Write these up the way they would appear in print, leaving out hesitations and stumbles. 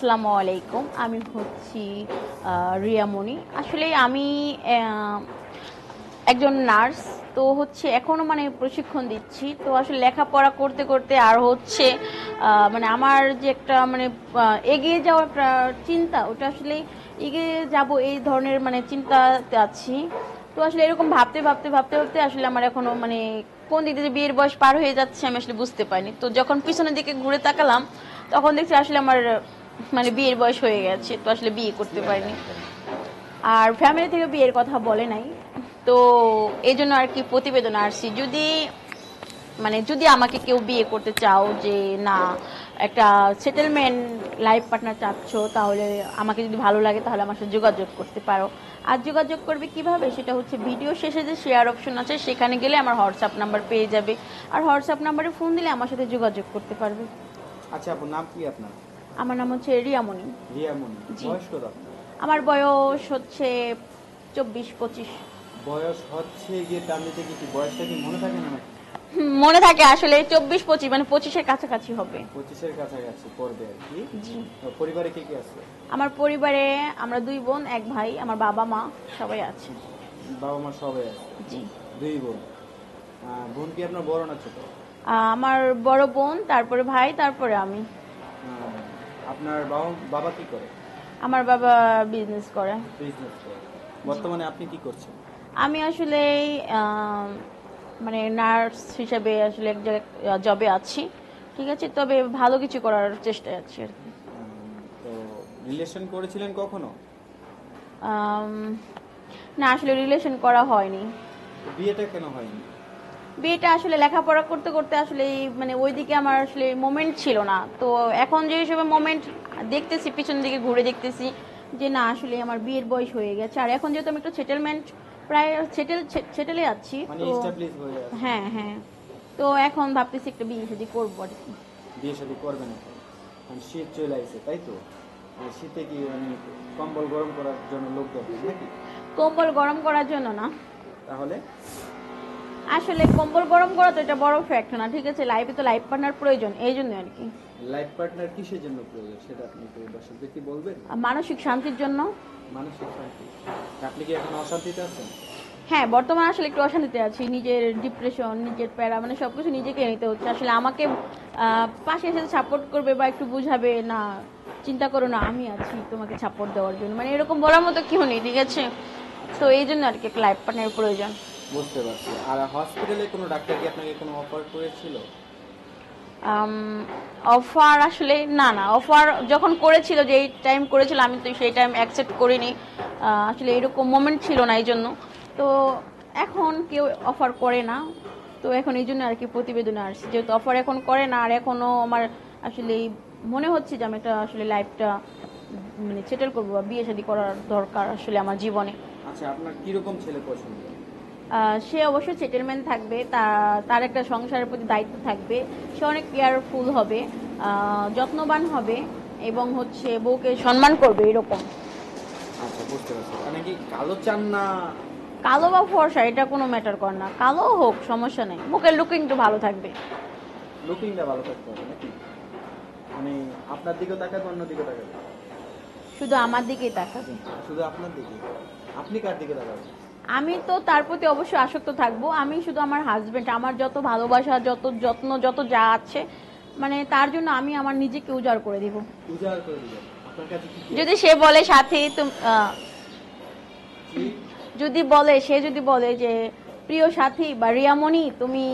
আসসালামু আলাইকুম। আমি হচ্ছি রিয়ামণি। আসলে আমি একজন নার্স। তো হচ্ছে এখনো মানে প্রশিক্ষণ দিচ্ছি। তো আসলে লেখাপড়া করতে করতে আর হচ্ছে মানে আমার যে একটা মানে এগিয়ে যাওয়ার একটা চিন্তা, ওটা আসলে এগিয়ে যাব এই ধরনের মানে চিন্তাতে আছি। তো আসলে এরকম ভাবতে ভাবতে ভাবতে ভাবতে আসলে আমার এখনো মানে কোন দিক দিয়ে বিয়ের বয়স পার হয়ে যাচ্ছে আমি আসলে বুঝতে পারিনি। তো যখন পিছনের দিকে ঘুরে তাকালাম তখন দেখছি আসলে আমার মানে বিয়ের বয়স হয়ে গেছে। তো আসলে বিয়ে করতে পারিনি, আর ফ্যামিলি থেকে বিয়ের কথা বলে নাই। তো এই জন্য আর কি প্রতিবেদন আসছি, যদি মানে যদি আমাকে কেউ বিয়ে করতে চাও, যে না একটা সেটেলমেন্ট লাইফ পার্টনার চাচ্ছ, তাহলে আমাকে যদি ভালো লাগে তাহলে আমার সাথে যোগাযোগ করতে পারো। আর যোগাযোগ করবে কিভাবে, সেটা হচ্ছে ভিডিও শেষে যে শেয়ার অপশন আছে সেখানে গেলে আমার হোয়াটসঅ্যাপ নাম্বার পেয়ে যাবে, আর হোয়াটসঅ্যাপ নাম্বারে ফোন দিলে আমার সাথে যোগাযোগ করতে পারবে। আচ্ছা আপু, নাম কি আপনার? আমার নাম হচ্ছে রিয়ামণি। রিয়ামণি। জি। বয়স কত আপনার? আমার বয়স হচ্ছে 24-25। বয়স হচ্ছে গিয়ে তার নিতে কি বয়সটা কি মনে থাকে না নাকি? মনে থাকে আসলে 24-25 মানে 25-এর কাছাকাছি হবে। 25-এর কাছাকাছি পড়বে আর কি। জি। তো পরিবারে কে কে আছে? আমার পরিবারে আমরা 2 বোন 1 ভাই, আমার বাবা মা সবাই আছে। বাবা মা সবাই আছে। জি। 2 বোন। বোন কি আপনার বড় না ছোট? আমার বড় বোন, তারপরে ভাই, তারপরে আমি। আপনার বাবা বাবা কি করে? আমার বাবা বিজনেস করে। বিজনেস করে। বর্তমানে আপনি কি করছেন? আমি আসলে মানে নার্স হিসেবে আসলে এক জায়গায় জবে আছি, ঠিক আছে, তবে ভালো কিছু করার চেষ্টায় আছি আর কি। তো রিলেশন করেছিলেন কখনো? আম, না, আসলে রিলেশন করা হয়নি। বিয়েটা কেন হয়নি? বিয়েটা আসলে লেখাপড়া করতে করতে আসলে মানে ওইদিকে আমার আসলে মোমেন্ট ছিল না। তো এখন যে হিসেবে মোমেন্ট দেখতেছি, পিছন দিকে ঘুরে দেখতেছি যে না আসলে আমার বিয়ের বয়স হয়ে গেছে, আর এখন যেহেতু আমি একটু সেটেলমেন্ট প্রায় সেটেলে আছি, মানে তো এস্টাবলিশ হয়ে আছে। হ্যাঁ হ্যাঁ, তো এখন ভাবতেছি একটা বিয়ে শাদী করবো আর কি। বিয়ে শাদী করবেন এখন? কারণ শীত চলে আসছে, তাই তো? শীতে কি মানে কম্বল গরম করার জন্য লোক দরকার নাকি? কম্বল গরম করার জন্য না, তাহলে আসলে কম্বল গরম করা তো এটা বড় ফ্যাক্ট না, ঠিক আছে, লাইফে তো লাইফ পার্টনার প্রয়োজন, এই জন্য আর কি। লাইফ পার্টনার কিসের জন্য প্রয়োজন সেটা আপনি একটু দর্শকদের কি বলবেন? আর মানসিক শান্তির জন্য। মানসিক শান্তি। আপনি কি এখন অশান্তিতে আছেন? হ্যাঁ, বর্তমানে আসলে একটু অশান্তিতে আছি, নিজের ডিপ্রেশন, নিজের প্যারা, মানে সবকিছু নিজেকে নিতে হচ্ছে। আসলে আমাকে পাশে এসে সাপোর্ট করবে বা একটু বুঝাবে, না চিন্তা করো না আমি আছি তোমাকে সাপোর্ট দেওয়ার জন্য, মানে এরকম বলার মতো কেউ নেই, ঠিক আছে। তো এই জন্য আর কি একটা লাইফ পার্টনারের প্রয়োজন। বুঝতে পারছি। আর হসপিটালে কোনো ডাক্তার কি আপনাকে কোনো অফার করেছিল? অফার আসলে না না, অফার যখন করেছিল, যে এই টাইম করেছিল, আমি তো সেই টাইম অ্যাকসেপ্ট করিনি। আসলে এরকম মোমেন্ট ছিল না এই জন্য। তো এখন কেউ অফার করে না, তো এখন এই জন্য আর কি প্রতিবেদনে আসছি, যেহেতু অফার এখন করে না, আর এখনও আমার আসলে মনে হচ্ছে যে আমি একটা আসলে লাইফটা মানে সেটেল করবো বা বিয়ে শাদী করার দরকার আসলে আমার জীবনে। আচ্ছা, আপনার কিরকম ছেলে পছন্দ? সে অবশ্যই সেটেলমেন্ট থাকবে, তার একটা সংসারের প্রতি দায়িত্ব থাকবে, সে অনেক কেয়ারফুল হবে, যত্নবান হবে, এবং হচ্ছে বউকে সম্মান করবে এরকম। আচ্ছা, বুঝতে পারছি। মানে কি কালো চান না? কালো বা ফর্সা এটা কোনো ম্যাটার করে না, কালো হোক সমস্যা নেই, মুখের লুকিং একটু ভালো থাকবে। লুকিংটা ভালো থাকতে হবে নাকি? মানে আপনার দিকেও তাকাবে, অন্য দিকে তাকাবে? শুধু আমার দিকেই তাকাবে। শুধু আপনার দিকে? আপনি কার দিকে তাকাবেন? আমি তো তার প্রতি অবশ্যই আসক্ত থাকবো, আমি শুধু আমার হাজবেন্ড, আমার যত ভালোবাসা, যত যত্ন, যত যা আছে, মানে তার জন্য আমি আমার নিজেকে উজাড় করে দিব। উজাড় করে দিবেন? আপনার কাছে কি কি যদি আছে? সে বলে সাথে কি? সে যদি বলে যে প্রিয় সাথী বা রিয়ামণি, তুমি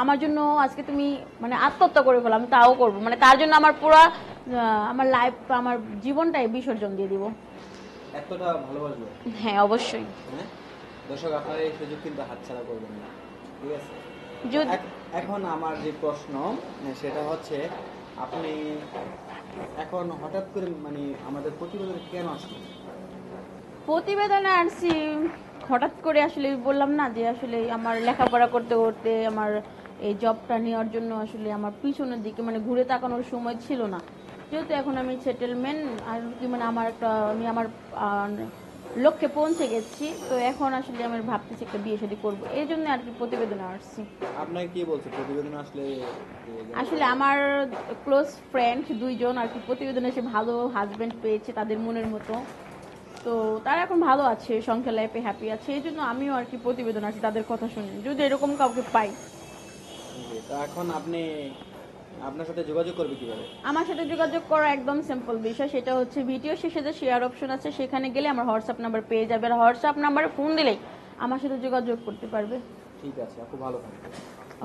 আমার জন্য আজকে তুমি মানে আত্মহত্যা করে ফেলো, আমি তাও করবো, মানে তার জন্য আমার পুরো আমার লাইফ, আমার জীবনটাই বিসর্জন দিয়ে দিব। এতটা ভালোবাসবো? হ্যাঁ অবশ্যই। হ্যাঁ, দর্শক আপনারা এই সুযোগ কিন্তু হাতছাড়া করবেন না, ঠিক আছে? যদি এখন আমার যে প্রশ্ন সেটা হচ্ছে, আপনি এখন হঠাৎ করে মানে আমাদের প্রতিবেদনে কেন আসলেন? প্রতিবেদনে আসছি হঠাৎ করে, আসলে বললাম না যে আসলে আমার লেখাপড়া করতে করতে আমার এই জবটা নেওয়ার জন্য আসলে আমার পিছনের দিকে মানে ঘুরে তাকানোর সময় ছিল না, যেহেতু এখন আমি সেটেলমেন্ট আর কি, মানে আমার একটা আমি আমার লক্ষ্যে পৌঁছে গেছি। তো এখন আসলে আমি ভাবতেছি একটা বিয়ে শাদী করবো, এই জন্য আর কি প্রতিবেদনে আসছি। আপনাকে কি বলছে প্রতিবেদন আসলে? আসলে আমার ক্লোজ ফ্রেন্ড দুইজন আর কি প্রতিবেদনে এসে ভালো হাজবেন্ড পেয়েছে তাদের মনের মতো। তো তারা এখন ভালো আছে, সংসার লাইফে হ্যাপি আছে, এই জন্য আমিও আর কি প্রতিবেদন আছি তাদের কথা শুনে, যদি এরকম কাউকে পাই। জি, তো এখন আপনি আপনার সাথে যোগাযোগ করবে কিভাবে? আমার সাথে যোগাযোগ করা একদম সিম্পল বিষয়, সেটা হচ্ছে ভিডিও শেষে যে শেয়ার অপশন আছে সেখানে গেলে আমার হোয়াটসঅ্যাপ নাম্বার পেয়ে যাবে, আর হোয়াটসঅ্যাপ নাম্বারে ফোন দিলেই আমার সাথে যোগাযোগ করতে পারবে। ঠিক আছে আপু, ভালো থাকবেন।